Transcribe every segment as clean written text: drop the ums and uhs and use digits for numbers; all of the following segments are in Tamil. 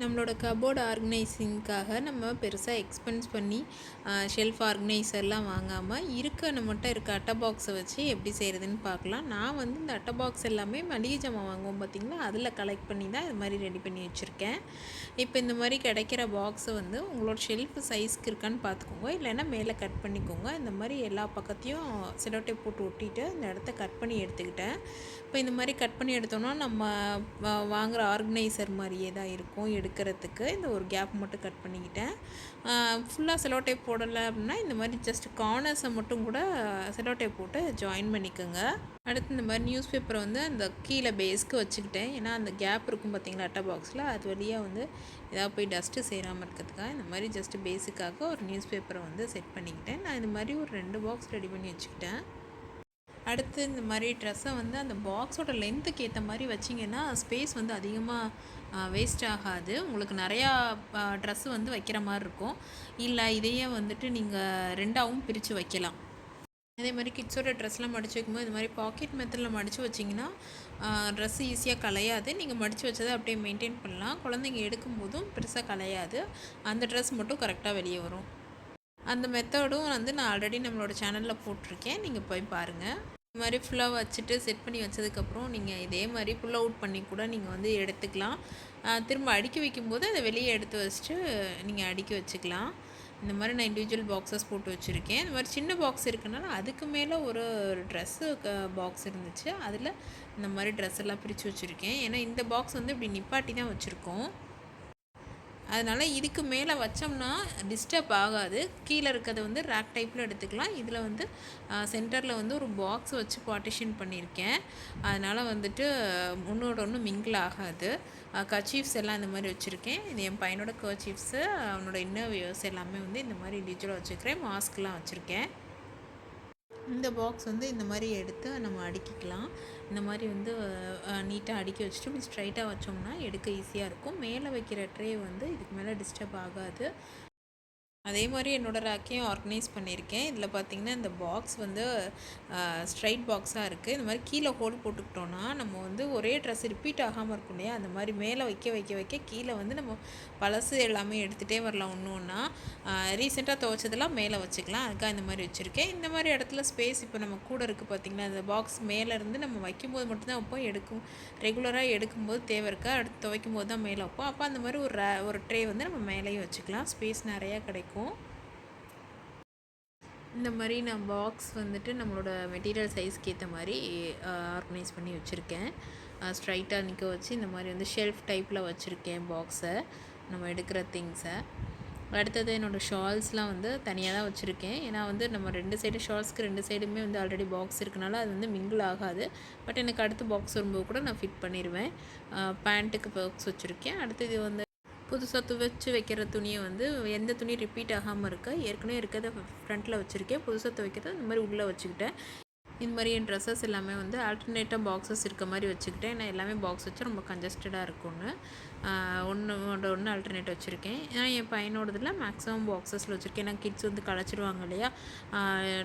நம்மளோட கபோர்டு ஆர்கனைசிங்க்காக நம்ம பெருசாக எக்ஸ்பென்ஸ் பண்ணி ஷெல்ஃப் ஆர்கனைசர்லாம் வாங்காமல் நம்மகிட்ட இருக்க அட்டை பாக்ஸை வச்சு எப்படி செய்கிறதுன்னு பார்க்கலாம். நான் வந்து இந்த அட்டை பாக்ஸ் எல்லாமே மளிகை ஜாமான் வாங்குவோம் பார்த்திங்களா, அதில் கலெக்ட் பண்ணி தான் இது மாதிரி ரெடி பண்ணி வச்சுருக்கேன். இப்போ இந்த மாதிரி கிடைக்கிற பாக்ஸை வந்து உங்களோட ஷெல்ஃப் சைஸ்க்கு இருக்கான்னு பார்த்துக்கோங்க, இல்லைன்னா மேலே கட் பண்ணிக்கோங்க. இந்த மாதிரி எல்லா பக்கத்தையும் செலோடேப் போட்டு ஒட்டிட்டு இந்த இடத்த கட் பண்ணி எடுத்துக்கிட்டேன். இப்போ இந்த மாதிரி கட் பண்ணி எடுத்தோன்னா நம்ம வாங்குகிற ஆர்கனைசர் மாதிரியே தான் இருக்கும். எடுக்கிறதுக்கு இந்த ஒரு கேப் மட்டும் கட் பண்ணிக்கிட்டேன். ஃபுல்லாக செலோ டேப் போடலை அப்படின்னா இந்த மாதிரி ஜஸ்ட் கார்னர்ஸை மட்டும் கூட செலோ டேப் போட்டு ஜாயின் பண்ணிக்கோங்க. அடுத்து இந்த மாதிரி நியூஸ் பேப்பரை வந்து அந்த கீழே பேஸ்க்கு வச்சுக்கிட்டேன். ஏன்னா அந்த கேப் இருக்கும் பார்த்திங்களா அட்டை பாக்ஸில், அது வழியாக வந்து ஏதாவது போய் டஸ்ட்டு சேராமல் இருக்கிறதுக்காக இந்த மாதிரி ஜஸ்ட்டு பேஸுக்காக ஒரு நியூஸ் பேப்பரை வந்து செட் பண்ணிக்கிட்டேன். நான் இந்த மாதிரி ஒரு 2 பாக்ஸ் ரெடி பண்ணி வச்சுக்கிட்டேன். அடுத்து இந்த மாதிரி ட்ரெஸ்ஸை வந்து அந்த பாக்ஸோட லென்த்துக்கு ஏற்ற மாதிரி வச்சிங்கன்னா ஸ்பேஸ் வந்து அதிகமாக வேஸ்ட் ஆகாது. உங்களுக்கு நிறையா ட்ரெஸ்ஸு வந்து வைக்கிற மாதிரி இருக்கும். இல்லை இதையே வந்துட்டு நீங்கள் 2ஆகவும் பிரித்து வைக்கலாம். அதே மாதிரி கிட்ஸோட ட்ரெஸ்லாம் மடித்து வைக்கும்போது இது மாதிரி பாக்கெட் மெத்தடில் மடித்து வச்சிங்கன்னா ட்ரெஸ்ஸு ஈஸியாக கலையாது. நீங்கள் மடித்து வச்சதை அப்படியே மெயின்டைன் பண்ணலாம். குழந்தைங்க எடுக்கும்போதும் பெருசாக கலையாது. அந்த ட்ரெஸ் மட்டும் கரெக்டாக வெளியே வரும். அந்த மெத்தடும் வந்து நான் ஆல்ரெடி நம்மளோட சேனலில் போட்டிருக்கேன், நீங்கள் போய் பாருங்கள். இது மாதிரி ஃபுல்லாக வச்சுட்டு செட் பண்ணி வச்சதுக்கப்புறம் நீங்கள் இதே மாதிரி புல் அவுட் பண்ணி கூட நீங்கள் வந்து எடுத்துக்கலாம். திரும்ப அடுக்கி வைக்கும்போது அதை வெளியே எடுத்து வச்சுட்டு நீங்கள் அடுக்கி வச்சுக்கலாம். இந்த மாதிரி நான் இண்டிவிஜுவல் பாக்ஸஸ் போட்டு வச்சுருக்கேன். இந்த மாதிரி சின்ன பாக்ஸ் இருக்குனால அதுக்கு மேலே ஒரு ட்ரெஸ்ஸு பாக்ஸ் இருந்துச்சு, அதில் இந்த மாதிரி ட்ரெஸ் எல்லாம் பிரித்து வச்சுருக்கேன். ஏன்னா இந்த பாக்ஸ் வந்து இப்படி நிப்பாட்டி தான் வச்சுருக்கோம். அதனால் இதுக்கு மேலே வச்சோம்னா டிஸ்டர்ப் ஆகாது. கீழே இருக்கிறத வந்து ரேக் டைப்பில் எடுத்துக்கலாம். இதில் வந்து சென்டரில் வந்து ஒரு பாக்ஸ் வச்சு பார்ட்டிஷன் பண்ணியிருக்கேன். அதனால் வந்துட்டு ஒன்றோட ஒன்று மிங்கிள் ஆகாது. கர்ச்சீஃப்ஸ் எல்லாம் இந்த மாதிரி வச்சுருக்கேன். இது என் பையனோட கர்ச்சீஃப்ஸு, அவனோட இன்னர் வியர்ஸ் எல்லாமே வந்து இந்த மாதிரி இண்டிவிஜுவலாக வச்சுருக்கிறேன். மாஸ்க்லாம் வச்சுருக்கேன். இந்த பாக்ஸ் வந்து இந்த மாதிரி எடுத்து நம்ம அடுக்கிக்கலாம். இந்த மாதிரி வந்து நீட்டாக அடுக்கி வச்சுட்டு இப்படி ஸ்ட்ரைட்டாக வச்சோம்னா எடுக்க ஈஸியாக இருக்கும். மேலே வைக்கிற ட்ரே வந்து இதுக்கு மேலே டிஸ்டர்ப் ஆகாது. அதே மாதிரி என்னோடய ரேக்கையும் ஆர்கனைஸ் பண்ணியிருக்கேன். இதில் பார்த்திங்கன்னா இந்த பாக்ஸ் வந்து ஸ்ட்ரைட் பாக்ஸாக இருக்குது. இந்த மாதிரி கீழே ஹோல் போட்டுக்கிட்டோன்னா நம்ம வந்து ஒரே ட்ரெஸ் ரிப்பீட் ஆகாமல் இருக்கும் இல்லையா, அந்த மாதிரி மேலே வைக்க கீழே வந்து நம்ம பழசு எல்லாமே எடுத்துகிட்டே வரலாம். ஒன்று ஒன்றா ரீசெண்டாக துவைச்சதெல்லாம் மேலே வச்சுக்கலாம். அதுக்காக இந்த மாதிரி வச்சுருக்கேன். இந்த மாதிரி இடத்துல ஸ்பேஸ் இப்போ நம்ம கூட இருக்குது பார்த்திங்கன்னா, அந்த பாக்ஸ் மேலேருந்து நம்ம வைக்கும்போது மட்டும்தான் வைப்போம். ரெகுலராக எடுக்கும்போது தேவை இருக்கா, அடுத்து துவைக்கும் போது தான் மேலே வைப்போம். அப்போ அந்த மாதிரி ஒரு ட்ரே வந்து நம்ம மேலேயும் வச்சுக்கலாம். ஸ்பேஸ் நிறையா கிடைக்கும். இந்த மாதிரி நான் பாக்ஸ் வந்துட்டு நம்மளோட மெட்டீரியல் சைஸ்க்கு ஏற்ற மாதிரி ஆர்கனைஸ் பண்ணி வச்சுருக்கேன். ஸ்ட்ரைட்டாக நிற்க வச்சு இந்த மாதிரி வந்து ஷெல்ஃப் டைப்பில் வச்சுருக்கேன் பாக்ஸை, நம்ம எடுக்கிற திங்ஸை. அடுத்தது என்னோடய ஷால்ஸ்லாம் வந்து தனியாக தான் வச்சுருக்கேன். ஏன்னா வந்து நம்ம 2 சைடு ஷால்ஸ்க்கு 2 சைடுமே வந்து ஆல்ரெடி பாக்ஸ் இருக்கனால அது வந்து மிங்கிள் ஆகாது. பட் எனக்கு அடுத்து பாக்ஸ் வரும்போது கூட நான் ஃபிட் பண்ணிடுவேன். பேண்ட்டுக்கு பாக்ஸ் வச்சுருக்கேன். அடுத்தது வந்து புதுசாக துவைச்சி வைக்கிற துணியை வந்து எந்த துணி ரிப்பீட் ஆகாமல் இருக்க ஏற்கனவே இருக்கிறத ஃப்ரண்ட்டில் வச்சுருக்கேன். புதுசாக துவைக்கிறத இந்த மாதிரி உள்ளே வச்சுக்கிட்டேன். இந்த மாதிரி என் ட்ரெஸ்ஸஸ் எல்லாமே வந்து ஆல்டர்னேட்டாக பாக்ஸஸ் இருக்க மாதிரி வச்சுக்கிட்டேன். நான் எல்லாமே பாக்ஸ் வச்சு ரொம்ப கன்ஜஸ்டடாக இருக்கும்னு ஒன்று ஆல்டர்னேட் வச்சுருக்கேன். நான் என் பையனோடதில் மேக்ஸிமம் பாக்ஸஸில் வச்சுருக்கேன். ஏன்னா கிட்ஸ் வந்து களைச்சிடுவாங்க இல்லையா,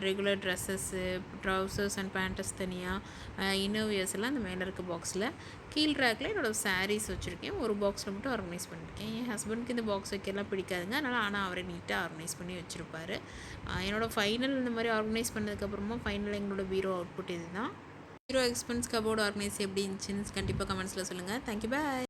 ரெகுலர் ட்ரெஸ்ஸஸ்ஸு, ட்ரௌசர்ஸ் அண்ட் பேண்டஸ் தனியாக, இன்னர் வியர்ஸ் எல்லாம் இந்த மேலே இருக்க பாக்ஸில். கீழ் ரேக்கில் என்னோடய சாரீஸ் வச்சுருக்கேன். ஒரு பாக்ஸில் மட்டும் ஆர்கனைஸ் பண்ணியிருக்கேன். என் ஹஸ்பண்டுக்கு இந்த பாக்ஸ் வைக்கலாம் பிடிக்காதுங்க, ஆனால் அவரை நீட்டாக ஆர்கனைஸ் பண்ணி வச்சுருப்பார். என்னோடய ஃபைனல் இந்த மாதிரி ஆர்கனைஸ் பண்ணதுக்கப்புறமா ஃபைனல் எங்களோட பீரோ அவுட்புட் இது தான். பீரோ எக்ஸ்பென்ஸ் கபோர்டு ஆர்கனைஸ் எப்படி இருந்துச்சுன்னு கண்டிப்பாக கமெண்ட்ஸில் சொல்லுங்கள். தேங்க்யூ, பாய்.